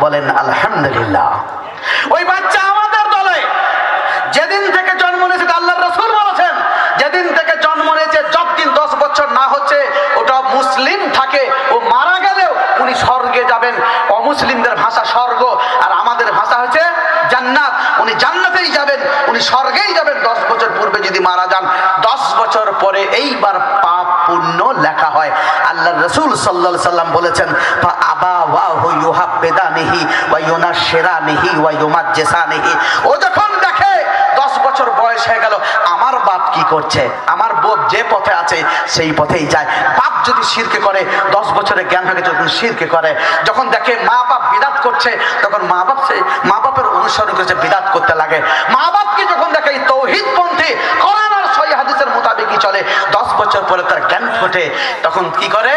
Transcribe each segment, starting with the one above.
বলেন আলহামদুলিল্লাহ। ওই বাচ্চা আমাদের দলে যেদিন থেকে জন্ম নিয়েছে, আল্লাহর রাসূল বলেছেন যেদিন থেকে জন্ম নিয়েছে যতদিন 10 বছর না হচ্ছে ওটা মুসলিম থাকে, ও মারা গেলেও উনি স্বর্গে যাবেন। অমুসলিমদের ভাষা স্বর্গ, আর আমাদের ভাষা হচ্ছে জান্নাত। উনি জান্নাতেই যাবেন, উনি স্বর্গেই যাবেন। 10 বছর পূর্বে যদি মারা যান, 10 বছর পরে এইবার পাপ পুণ্য লেখা হয়। আল্লাহর রাসূল সাল্লাল্লাহু আলাইহি সাল্লাম বলেছেন ফা আবাওয়াহু ইউহাব্বিদানিহি ওয়া ইউনাশশিরানিহি ওয়া ইউমাজ্জিসানিহি। ও যখন দেখে 10 বছর বয়স হয়ে গেল, আমার বাপ কি করছে, আমার বাপ যে পথে আছে সেই পথেই যায়। বাপ যদি শিরকে করে, 10 বছরের জ্ঞান হয়ে যখন শিরকে করে, যখন দেখে মা বাপ বিদআত করছে, তখন মা বাপের অনুসরণ করছে, বিদআত করতে লাগে। মা বাপকে যখন দেখে তৌহিদ পন্থী কোরআন আর সহিহ হাদিসের মোতাবেকই চলে, 10 বছর পরে তার জ্ঞান ফোটে, তখন কি করে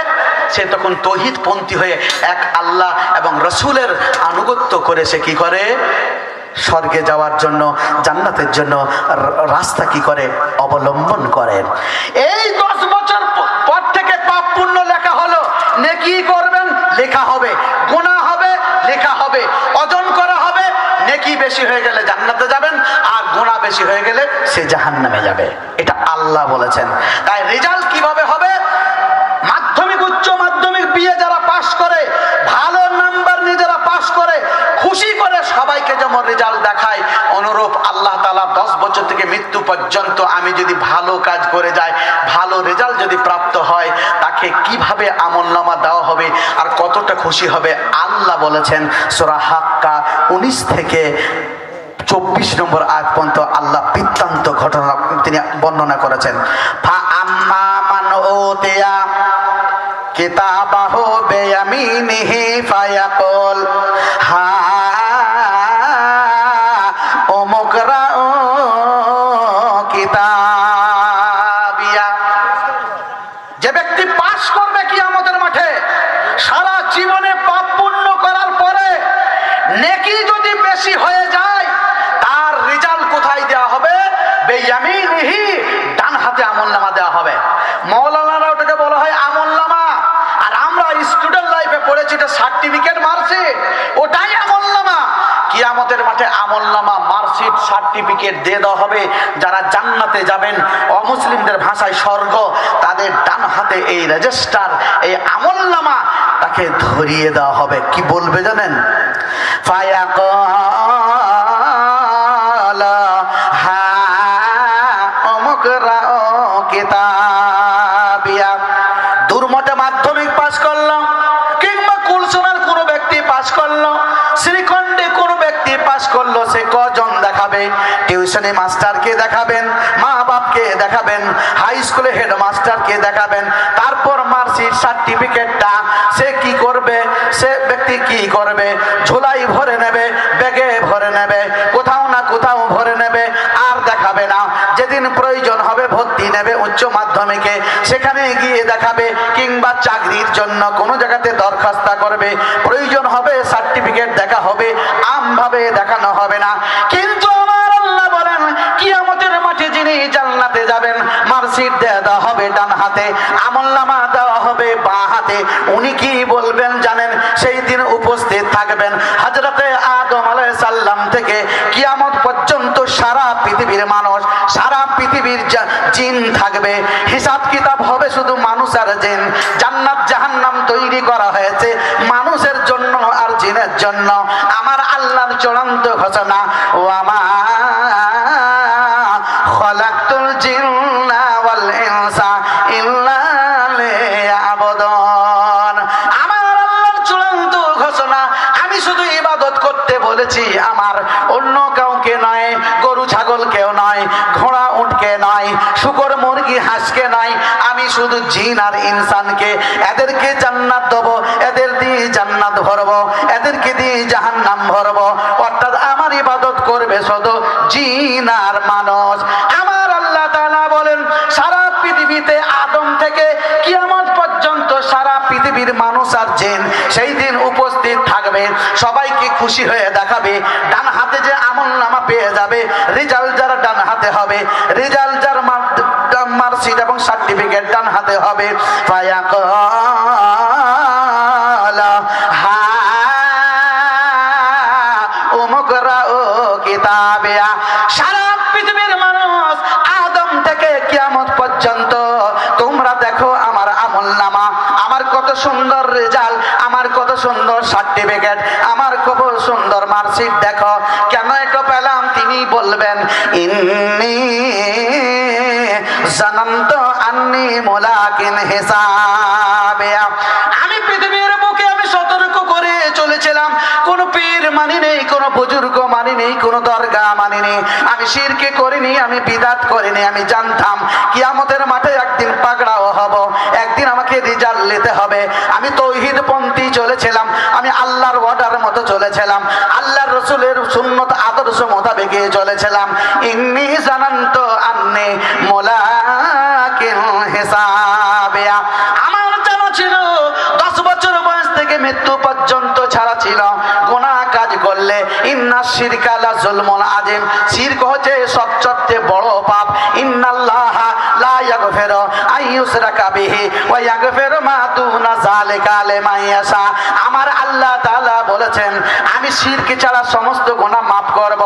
সে, তখন তৌহিদ পন্থী হয়ে এক আল্লাহ এবং রসুলের আনুগত্য করে সে কি করে, স্বর্গে যাওয়ার জন্য, জান্নাতের জন্য রাস্তা কি করে, অবলম্বন করে। এই 10 বছর পর থেকে পাপ পুণ্য লেখা হলো। নেকি করবেন লেখা হবে, গুনাহ হবে লেখা হবে, ওজন করা হবে। নেকি বেশি হয়ে গেলে জান্নাতে যাবেন, আর গুনাহ বেশি হয়ে গেলে সে জাহান্নামে যাবে। এটা আল্লাহ বলেছেন। তাই রেজাল্ট কিভাবে হবে? মাধ্যমিক, উচ্চ মাধ্যমিক, বিএ যারা পাশ করে, ভালো নাম্বার নিয়ে যারা পাশ করে, খুশি করে সবাইকে যেমন রেজাল্ট দেখায়, অনুরূপ আল্লাহ তাআলা 10 বছর থেকে মৃত্যু পর্যন্ত আমি যদি ভালো কাজ করে যাই, ভালো রেজাল্ট যদি প্রাপ্ত হয়, তাকে কিভাবে আমলনামা দেওয়া হবে আর কতটা খুশি হবে আল্লাহ বলেছেন। সূরা হাক্কা 19 থেকে 24 নম্বর আয়াত পর্যন্ত আল্লাহ বৃত্তান্ত ঘটনা তিনি বর্ণনা করেছেন। ফা আম্মা মান উতিয়া কিতাবাহু বিয়ামিনিহি ফায়াকুল হা উমকরাউ কিতাবিয়া। যে ব্যক্তি পাস করবে কিয়ামতের মাঠে, সারা জীবনে পাপ পুণ্য করার পরে নেকি যদি বেশি হয়ে যায়, তার রেজাল্ট কোথায় দেওয়া হবে? বিয়ামিনিহি, ডান হাতে আমলনামা দেওয়া হবে। মাওলানারা ওটাকে বলা হয় আমলনামা, আর আমরা স্টুডেন্ট লাইফে পড়েছি এটা সার্টিফিকেট, মার্কশিট, ওটাই আমলনামা। কিয়ামতের মাঠে আমলনামা, মার্কশিট, সার্টিফিকেট দিয়ে দেওয়া হবে। যারা জান্নাতে যাবেন, অমুসলিমদের ভাষায় স্বর্গ, তাদের ডান হাতে এই রেজিস্টার, এই আমলনামা তাকে ধরিয়ে দেওয়া হবে। কি বলবে জানেন? ফায়াকাল হা উমকরাউ কিতাবিয়া। দুর্মটে মাধ্যমিক পাস করলো, কিংবা কুলসোনার কোনো ব্যক্তি পাস করলো, শ্রীখণ্ডে কোনো ব্যক্তি পাস করলো, সে কজন দেখাবে? টিউশনি মাস্টারকে দেখাবেন, মা বাপকে দেখাবেন, হাই স্কুলে হেডমাস্টারকে দেখাবেন। তারপর মার্কশিট, সার্টিফিকেটটা সে কি করবে? সে ব্যক্তি কি করবে? ঝোলাই ভরে নেবে, ব্যাগে ভরে নেবে, কোথাও না কোথাও ভরে নেবে, আর দেখাবে না। যেদিন প্রয়োজন হবে ভর্তি নেবে উচ্চ মাধ্যমিকে, সেখানে গিয়ে দেখাবে, কিংবা চাকরির জন্য কোনো জায়গাতে দরখাস্ত করবে, প্রয়োজন হবে সার্টিফিকেট দেখা হবে, আমভাবে দেখানো হবে না। কিন্তু আমার আল্লাহ বলেন, কিয়ামতের মাঠে যিনি জান্নাতে যাবেন, মার্কশিট দেওয়া হবে ডান হাতে, আমলনামা দেওয়া হবে বাঁ হাতে। উনি কি বলবেন জানেন? সেই দিন উপস্থিত থাকবেন হযরতে আদম আলাইহিস সালাম থেকে কিয়ামত পর্যন্ত সারা পৃথিবীর মানুষ, সারা পৃথিবীর জিন থাকবে। হিসাব কিতাব হবে শুধু মানুষ আর জিন। জান্নাত জাহান্নাম তৈরি করা হয়েছে মানুষের জন্য আর জিনের জন্য। আমার আল্লাহর চূড়ান্ত ঘোষণা, ওয়া মা খালাকতুল জিন্না ওয়াল ইনসা ইল্লা লিয়াবুদুন। আমার আল্লাহর চূড়ান্ত ঘোষণা, আমি শুধু ইবাদত করতে বলেছি আমার, অন্য কাউকে নয়, গরু ছাগলকেও নয়, ঘোড়া উটকে নয়, শুকর মুরগি হাঁসকে নয়। আমি শুধু জিন আর ইনসানকে, এদেরকে জান্নাত দেবো, এদের দিয়ে জান্নাত ভরবো, এদেরকে দিয়ে জাহান্নাম ভরবো। অর্থাৎ আমার ইবাদত করবে শুধু জিন আর মানুষ। আমার আল্লাহ তাআলা বলেন, সারা পৃথিবীতে আদম থেকে কিয়ামত পর্যন্ত সারা পৃথিবীর মানুষ আর জিন সেই দিন উপস্থিত থাকবে। সবাইকে খুশি হয়ে দেখাবে। ডান হাতে যে আমলনামা পেয়ে যাবে, রেজাল্ট যার ডান হাতে হবে, রেজাল্ট যার মার্কশিট এবং সার্টিফিকেট ডান হাতে হবে। ফায়াকাল হা ইকরাউ কিতাবিয়া। সারা পৃথিবীর মানুষ আদম থেকে কিয়ামত পর্যন্ত তোমরা দেখো আমার আমলনামা, আমার কত সুন্দর রেজাল্ট, আমার কত সুন্দর সার্টিফিকেট, আমার কত সুন্দর মার্কশিট দেখো। কেন এটা পেলাম? তিনি বলবেন ইন্নী জানান্তু আন্নী মুলাকিন হিসাবিয়া। আমি পৃথিবীর বুকে আমি সতর্ক করে চলেছিলাম, কোন পীর মানি নেই, কোন বুজুর্গ মানি নেই, কোন দরগা মানি নেই, আমি শিরকে করিনি, আমি বিদাত করিনি। আমি জানতাম কিয়ামতের মাঠে একদিন পাকড়াও হব, একদিন আমাকে রিজাল্ট নিতে হবে। আমি তৌহিদ পন্থী চলেছিলাম, আমি আল্লাহর অর্ডার মতো চলেছিলাম, আল্লাহর রসুলের সুন্নত আদর্শ মোতাবেক চলেছিলাম। ইন্নী জানান্তু আন্নী মুলাকিন হিসাবিয়া। আমার জানা ছিল 10 বছর বয়স থেকে মৃত্যু পর্যন্ত ছাড়া ছিল গুনাহ কাজ করলে ইন্না শিরকা লা যুলমুন আযীম, শিরক হচ্ছে সবচেয়ে বড় পাপ। ইন্নাল্লাহা লা ইয়াগফিরু আইয়ুশরাকা বিহি ওয়া ইয়াগফিরু মা দুনা যালিকা লিমান ইয়াশা। আমার আল্লাহ তাআলা বলেছেন আমি শিরক ছাড়া সমস্ত গুনাহ maaf করব,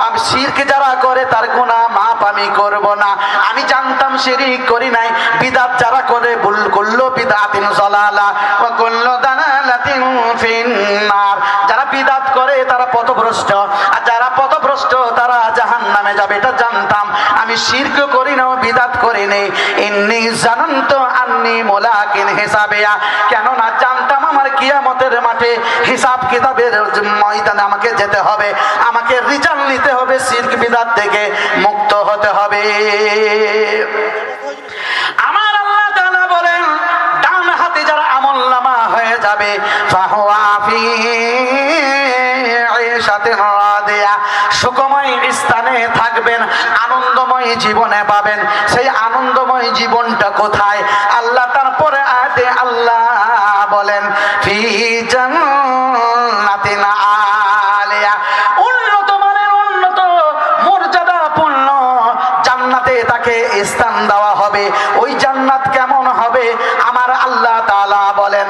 আমি শিরক যারা করে তার গুনাহ maaf আমি করব না। আমি জানতাম শিরক করি নাই। বিদআত যারা করে কুল্লু বিদআতিন যালালা ওয়া কুল্লু দালালাতিন ফিন্নার, যারা বিদআত করে তারা পথভ্রষ্ট, আর যারা পথভ্রষ্ট তারা জাহান্নামে যাবে। এটা জানতাম। আমি শিরক করি না, বিদআত করি নেই। ইন্নী জানান্তু আন্নী মুলাকিন হিসাবিয়া। কেন না জানতাম আমার কিয়ামতের মাঠে হিসাব কিতাবের ময়দানে আমাকে যেতে হবে, আমাকে রিজাল্ট নিতে হবে, শিরক বিদআত থেকে মুক্ত হতে হবে। আমার আল্লাহ তাআলা বলেন ডান হাতে যারা আমলনামা হয়ে যাবে ফাহুয়া ফি আইশাতিন রাদিয়া, সুখময় স্থানে থাকবেন, আনন্দময় জীবনে পাবেন। সেই আনন্দময় জীবনটা কোথায়? আল্লাহ তারপরে আয়াতে আল্লাহ বলেন ফি জান্নাতিন আলিয়া, উন্নত মানের উন্নত মর্যাদাপূর্ণ জান্নাতে তাকে স্থান দেওয়া হবে। ওই জান্নাত কেমন হবে? আমার আল্লাহ তাআলা বলেন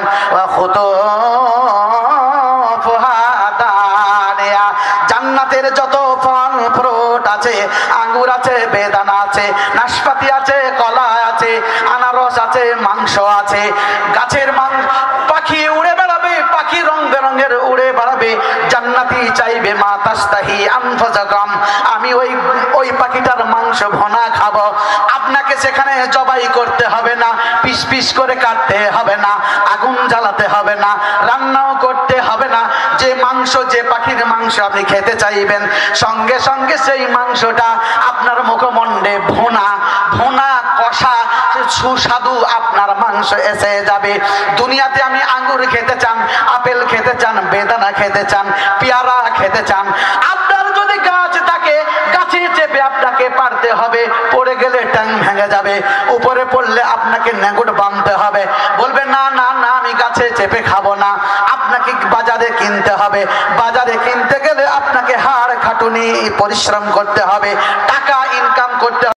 জান্নাতের যত ফল ফ্রুট আছে, আঙ্গুর আছে, বেদানা আছে, নাশপাতি আছে, কলা আছে, আনারস আছে, মাংস আছে, গাছের পাখি উড়ে বেড়াবে, পাখি রং বেরঙের উড়ে বেড়াবে। জান্নাতি চাইবে মা তাস্তাহি আনফুসাকুম, আমি ওই পাখিটার মাংস ভুনা খাবো। আপনাকে সেখানে জবাই করতে হবে না, পিস পিস করে কাটতে হবে না, আগুন জ্বালাতে হবে না, রান্নাও করতে হবে না। যে মাংস, যে পাখির মাংস আপনি খেতে চাইবেন, সঙ্গে সঙ্গে সেই মাংসটা আপনার মুখমণ্ডে ভুনা ভুনা কষা সুস্বাদু আপনার মাংস এসে যাবে। দুনিয়াতে আমি আঙ্গুর খেতে চান, আপেল খেতে চান, বেদানা খেতে চান, পেয়ারা খেতে চান, আপনার যদি গাছ থাকে গাছে চেপে আপনাকে পারতে হবে, পড়ে গেলে ট্যাং ভেঙে যাবে, উপরে পড়লে আপনাকে নেগুড় বাঁধতে হবে। বলবে না না না আমি গাছে চেপে খাবো না, আপনাকে বাজারে কিনতে হবে। বাজারে কিনতে গেলে আপনাকে হাড় খাটুনি পরিশ্রম করতে হবে, টাকা ইনকাম করতে হবে।